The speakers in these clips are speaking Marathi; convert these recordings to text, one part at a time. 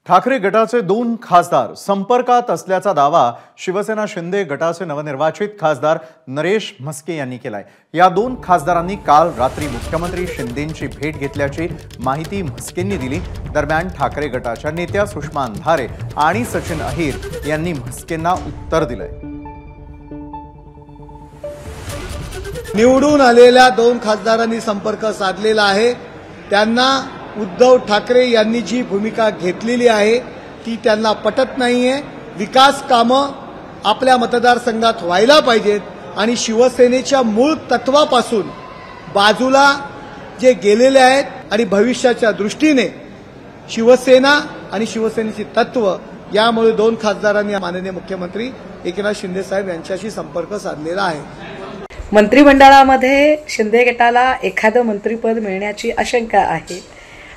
ठाकरे गटाचे 2 खासदार संपर्कात असल्याचा दावा शिवसेना शिंदे गटाचे नवनिर्वाचित खासदार नरेश म्हस्के यांनी केलाय। या 2 खासदारांनी काल रात्री मुख्यमंत्री शिंदेंची भेट घेतल्याची माहिती म्हस्केंनी दिली। दरम्यान ठाकरे गटाच्या नेत्या सुषमा अंधारे आणि सचिन अहिर यांनी म्हस्केंना उत्तर दिलंय। निवडून आलेल्या 2 खासदारांनी संपर्क साधलेला आहे। त्यांना उद्धव ठाकरे यांनी जी भूमिका घेतलेली आहे ती त्यांना पटत नाहीये। विकास कामं आपल्या मतदारसंघात व्हायला पाहिजेत आणि शिवसेनेच्या मूळ तत्वापासून बाजूला जे गेलेले आहेत आणि भविष्याच्या दृष्टीने शिवसेना आणि शिवसेनेची तत्व यामुळे 2 खासदारांनी माननीय मुख्यमंत्री एकनाथ शिंदे साहेब यांच्याशी संपर्क साधलेला आहे। मंत्रिमंडळामध्ये शिंदे गटाला एखादं मंत्रिपद मिळण्याची आशंका आहे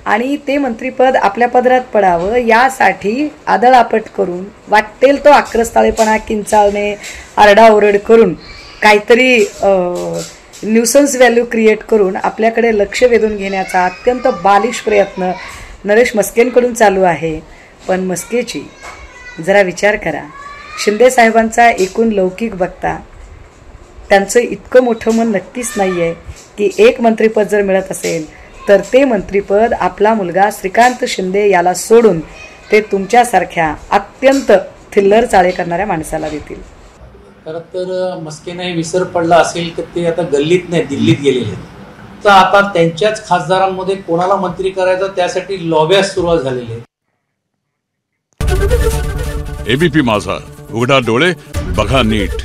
आणि ते मंत्रिपद आपल्या पदरात पडावं यासाठी आदळआपट करून वाटेल तो आक्रस्ताळेपणा किंचाळणे आरडाओरड करून काहीतरी न्यूसन्स व्हॅल्यू क्रिएट करून आपल्याकडे लक्ष वेधून घेण्याचा अत्यंत बालिश प्रयत्न नरेश म्हस्केंकडून चालू आहे। पण म्हस्केची जरा विचार करा, शिंदे साहेबांचा एकूण लौकिक बघता त्यांचं इतकं मोठं मन नक्कीच नाही आहे की एक मंत्रिपद जर मिळत असेल तर ते मंत्रिपद आपला मुलगा श्रीकांत शिंदे याला सोडून ते तुमच्यासारख्या अत्यंत थिल्लर चाळे करणाऱ्या माणसाला देतील। खरं तर म्हस्केंना हे विसर पडला असेल की ते आता गल्लीत नाही दिल्लीत गेलेले आहेत, तर आता त्यांच्याच खासदारांमध्ये कोणाला मंत्री करायचं त्यासाठी लॉब्या सुरुवात झालेली आहे। एबीपी माझा, उघडा डोळे बघा नीट।